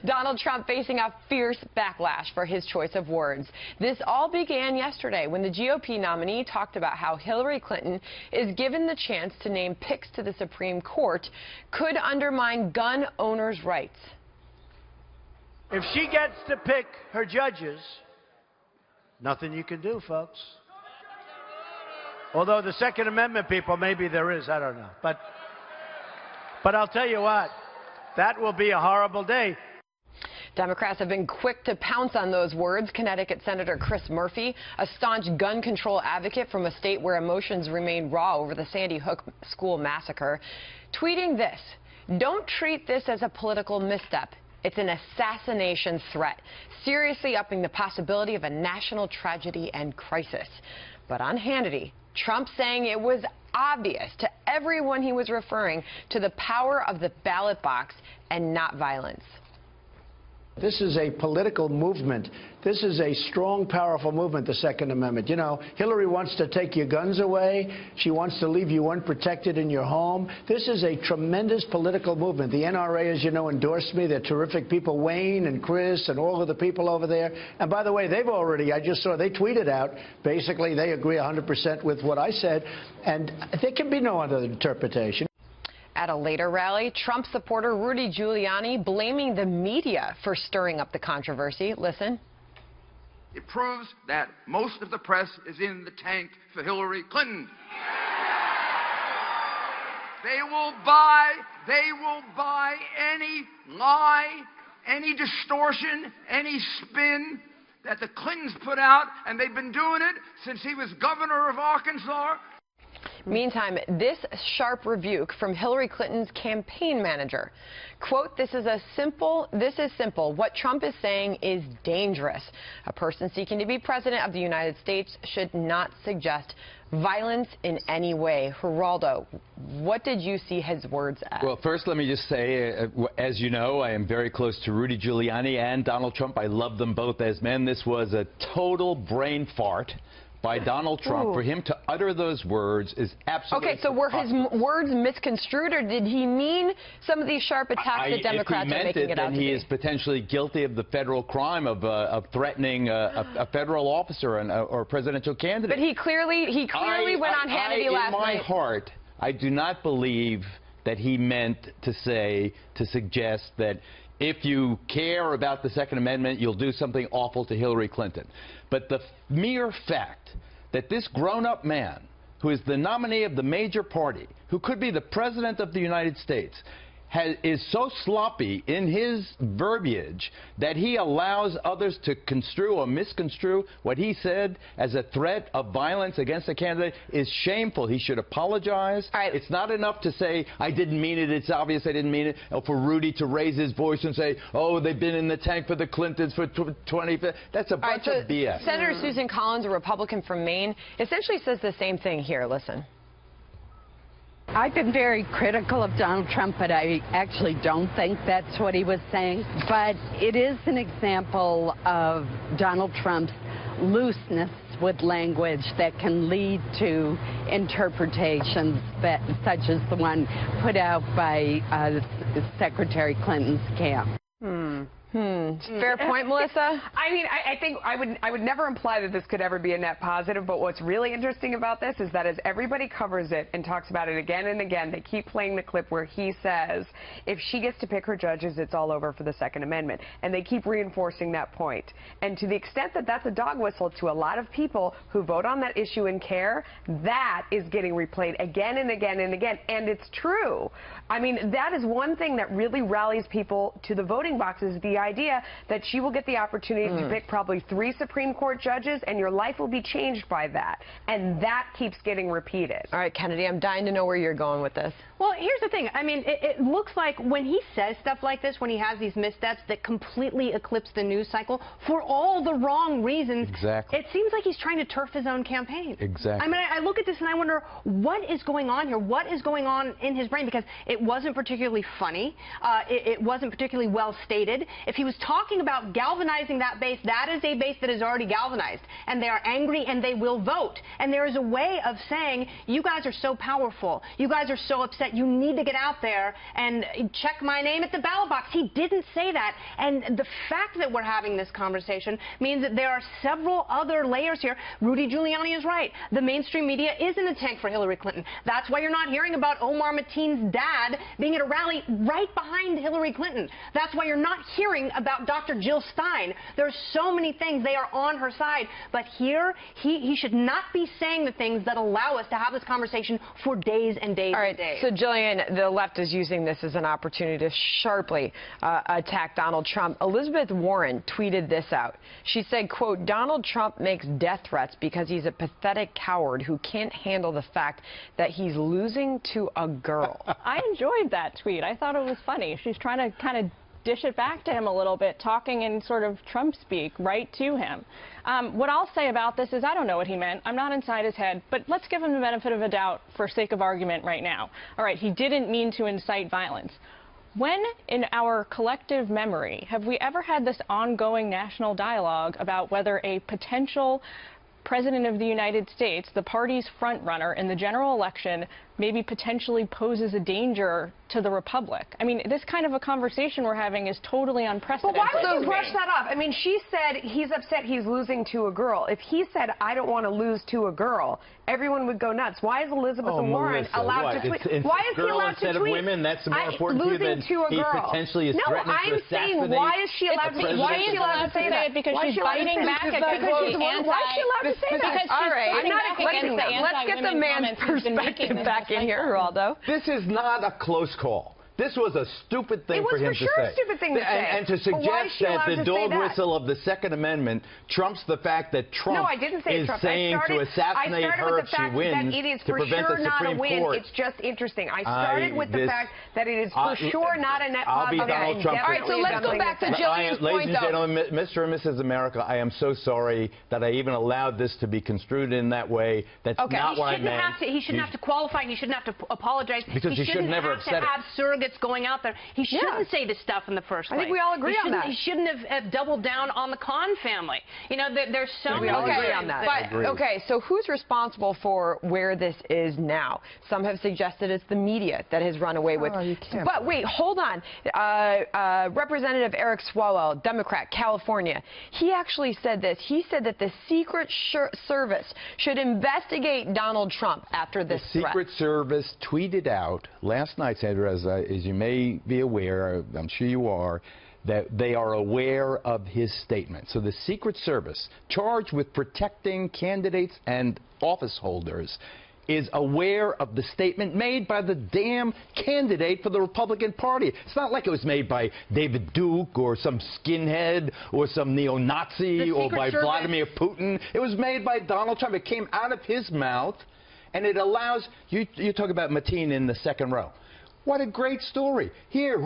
Donald Trump facing a fierce backlash for his choice of words. This all began yesterday when the GOP nominee talked about how Hillary Clinton is given the chance to name picks to the Supreme Court could undermine gun owners' rights. If she gets to pick her judges, nothing you can do, folks. Although the Second Amendment people, maybe there is, I don't know. But I'll tell you what, that will be a horrible day. Democrats have been quick to pounce on those words. Connecticut Senator Chris Murphy, a staunch gun control advocate from a state where emotions remain raw over the Sandy Hook school massacre, tweeting this: "Don't treat this as a political misstep. It's an assassination threat, seriously upping the possibility of a national tragedy and crisis." But on Hannity, Trump saying it was obvious to everyone he was referring to the power of the ballot box and not violence. This is a political movement. This is a strong, powerful movement, the Second Amendment. You know, Hillary wants to take your guns away. She wants to leave you unprotected in your home. This is a tremendous political movement. The NRA, as you know, endorsed me. They're terrific people, Wayne and Chris and all of the people over there. And by the way, they've already, I just saw, they tweeted out, basically they agree 100% with what I said. And there can be no other interpretation. At a later rally, Trump supporter Rudy Giuliani blaming the media for stirring up the controversy. Listen. It proves that most of the press is in the tank for Hillary Clinton. They will buy any lie, any distortion, any spin that the Clintons put out, and they've been doing it since he was governor of Arkansas. Meantime, this sharp rebuke from Hillary Clinton's campaign manager. Quote, this is simple. What Trump is saying is dangerous. A person seeking to be president of the United States should not suggest violence in any way. Geraldo, what did you see his words as? Well, first, let me just say, as you know, I am very close to Rudy Giuliani and Donald Trump. I love them both as men. This was a total brain fart by Donald Trump. For him to utter those words is absolutely okay, so were his words misconstrued, or did he mean some of these sharp attacks that Democrats are making it out to be? If he meant it, then he is potentially guilty of the federal crime of threatening a federal officer or a presidential candidate. But he clearly went on Hannity last night. In my heart, I do not believe that he meant to suggest that if you care about the Second Amendment, you'll do something awful to Hillary Clinton. But the mere fact that this grown-up man, who is the nominee of the major party, who could be the president of the United States, is so sloppy in his verbiage that he allows others to construe or misconstrue what he said as a threat of violence against a candidate is shameful. He should apologize. All right. It's not enough to say, I didn't mean it, it's obvious I didn't mean it, or for Rudy to raise his voice and say, oh, they've been in the tank for the Clintons for 20. That's a bunch of BS. Senator Susan Collins, a Republican from Maine, essentially says the same thing here. Listen. I've been very critical of Donald Trump, but I actually don't think that's what he was saying. But it is an example of Donald Trump's looseness with language that can lead to interpretations such as the one put out by Secretary Clinton's camp. Fair point, Melissa? I mean, I think I would never imply that this could ever be a net positive, but what's really interesting about this is that as everybody covers it and talks about it again and again, they keep playing the clip where he says, if she gets to pick her judges, it's all over for the Second Amendment. And they keep reinforcing that point. And to the extent that that's a dog whistle to a lot of people who vote on that issue and care, that is getting replayed again and again and again. And it's true. I mean, that is one thing that really rallies people to the voting boxes, the idea that she will get the opportunity to pick probably 3 Supreme Court judges, and your life will be changed by that. And that keeps getting repeated. All right, Kennedy, I'm dying to know where you're going with this. Well, here's the thing. I mean, it looks like when he says stuff like this, when he has these missteps that completely eclipse the news cycle for all the wrong reasons, exactly. It seems like he's trying to turf his own campaign. Exactly. I mean, I look at this and I wonder, what is going on here? What is going on in his brain? Because it wasn't particularly funny. It wasn't particularly well stated. If he was talking about galvanizing that base, that is a base that is already galvanized, and they are angry and they will vote. And there is a way of saying, you guys are so powerful, you guys are so upset, you need to get out there and check my name at the ballot box. He didn't say that, and the fact that we're having this conversation means that there are several other layers here. Rudy Giuliani is right. The mainstream media is in the tank for Hillary Clinton. That's why you're not hearing about Omar Mateen's dad being at a rally right behind Hillary Clinton. That's why you're not hearing about Dr. Jill Stein. There's so many things. They are on her side. But here, he should not be saying the things that allow us to have this conversation for days and days and days. So, Jillian, the left is using this as an opportunity to sharply attack Donald Trump. Elizabeth Warren tweeted this out. She said, quote, Donald Trump makes death threats because he's a pathetic coward who can't handle the fact that he's losing to a girl. I enjoyed that tweet. I thought it was funny. She's trying to kind of dish it back to him a little bit, talking in sort of Trump speak right to him. What I'll say about this is I don't know what he meant. I'm not inside his head, but let's give him the benefit of a doubt for sake of argument right now. All right, he didn't mean to incite violence. When in our collective memory have we ever had this ongoing national dialogue about whether a potential President of the United States, the party's frontrunner in the general election, maybe potentially poses a danger to the republic? I mean, this kind of a conversation we're having is totally unprecedented. But why would you brush that off? I mean, she said he's upset he's losing to a girl. If he said, I don't want to lose to a girl, everyone would go nuts. Why is Elizabeth Warren allowed to tweet? Why is he allowed to tweet? Women, that's more important to you than he potentially is threatening to assassinate. No, I'm saying, why is she allowed to say Why is she allowed to say that? Because she's fighting back against the anti... Why is she allowed to say that? All right, let's get the man's perspective back in here, Geraldo. This is not a close call. This was a stupid thing for him to say. It was for sure a stupid thing to say. And to suggest that the dog whistle of the Second Amendment trumps the fact that Trump is saying to assassinate her if she wins to prevent the Supreme Court. It's just interesting. I started with the fact that it is for sure not a net positive. Donald Trump. All right, so let's go back to Jillian's point, ladies and gentlemen, Mr. and Mrs. America, I am so sorry that I even allowed this to be construed in that way. That's not what I meant. He shouldn't have to qualify. He shouldn't have to apologize. Because he should never have said it. Surrogates going out there. He shouldn't say this stuff in the first place. I think we all agree on that. He shouldn't have doubled down on the Khan family. You know, there's so many. We all agree on that. But, okay, so who's responsible for where this is now? Some have suggested it's the media that has run away with. You can't. But wait, hold on. Representative Eric Swalwell, Democrat, California, he actually said this. He said that the Secret Service should investigate Donald Trump after this threat. The Secret Service tweeted out last night, Sandra, as you may be aware, I'm sure you are, that they are aware of his statement. So the Secret Service, charged with protecting candidates and office holders, is aware of the statement made by the damn candidate for the Republican Party. It's not like it was made by David Duke or some skinhead or some neo-Nazi or by Vladimir Putin. It was made by Donald Trump. It came out of his mouth, and it allows you talk about Mateen in the second row. What a great story. Here,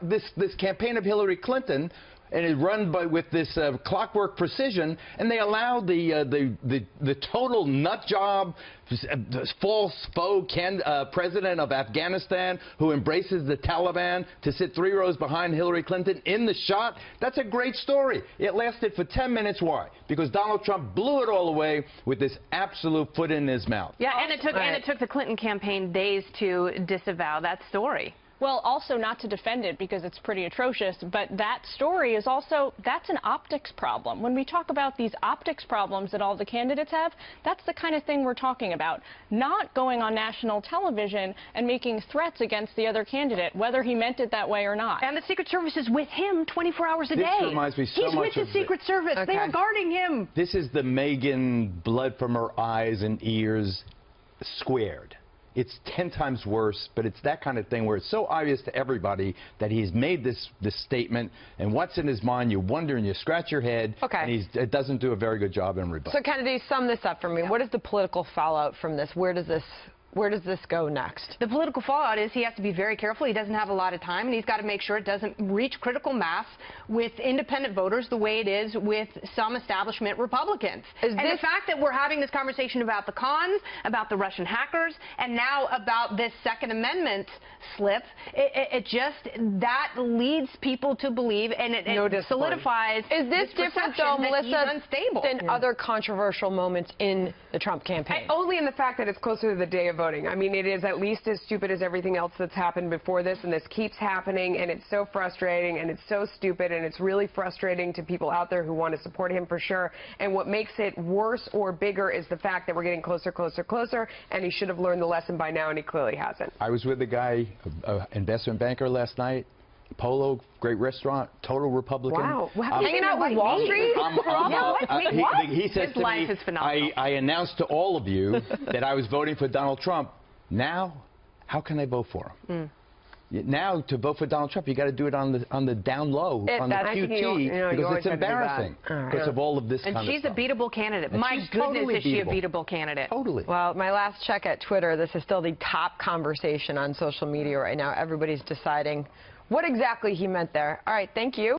this campaign of Hillary Clinton, and is run with this clockwork precision, and they allow the total nut job, false faux president of Afghanistan who embraces the Taliban to sit 3 rows behind Hillary Clinton in the shot. That's a great story. It lasted for 10 minutes. Why? Because Donald Trump blew it all away with this absolute foot in his mouth. Yeah, and it took the Clinton campaign days to disavow that story. Well, also not to defend it because it's pretty atrocious, but that story is also, that's an optics problem. When we talk about these optics problems that all the candidates have, that's the kind of thing we're talking about. Not going on national television and making threats against the other candidate, whether he meant it that way or not. And the Secret Service is with him 24 hours a day. This reminds me so much He's with the Secret Service. Okay. They are guarding him. This is the Megan blood from her eyes and ears squared. It's 10 times worse, but it's that kind of thing where it's so obvious to everybody that he's made this statement, and what's in his mind, you wonder and you scratch your head, and it doesn't do a very good job in rebuttal. So, Kennedy, sum this up for me. Yeah. What is the political fallout from this? Where does this Where does this go next? The political fallout is he has to be very careful. He doesn't have a lot of time, and he's got to make sure it doesn't reach critical mass with independent voters the way it is with some establishment Republicans. And the fact that we're having this conversation about the cons, about the Russian hackers, and now about this Second Amendment slip, that leads people to believe, and it solidifies. Is this different, though, Melissa, than other controversial moments in the Trump campaign? Only in the fact that it's closer to the day of voting. I mean, it is at least as stupid as everything else that's happened before this, and this keeps happening, and it's so frustrating, and it's so stupid, and it's really frustrating to people out there who want to support him for sure. And what makes it worse or bigger is the fact that we're getting closer, closer, closer, and he should have learned the lesson by now, and he clearly hasn't. I was with a guy, an investment banker last night. Polo, great restaurant, total Republican. Wow. Hanging out with Wall Street? He says to me, I announced to all of you that I was voting for Donald Trump. Now, how can I vote for him? Now, to vote for Donald Trump, you got to do it on the down low, on the QT, because it's embarrassing because of all of this kind of stuff. And she's a beatable candidate. My goodness, is she a beatable candidate? Totally. Well, my last check at Twitter, this is still the top conversation on social media right now. Everybody's deciding what exactly he meant there. All right, thank you.